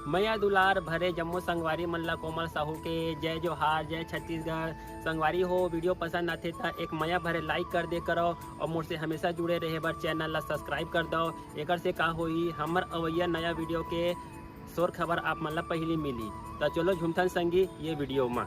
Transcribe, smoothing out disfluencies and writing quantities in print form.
मैया दुलार भरे जम्मू संगवारी मल्ला कोमल साहू के जय जोहार, जय छत्तीसगढ़। संगवारी हो वीडियो पसंद आते तो एक मैया भरे लाइक कर दे करो और मुझसे हमेशा जुड़े रहे बर चैनल ला सब्सक्राइब कर दो। एक से का होई हमर अवैया नया वीडियो के शोर खबर आप मन ला पहली मिली। तो चलो झुमथन संगी ये वीडियो में।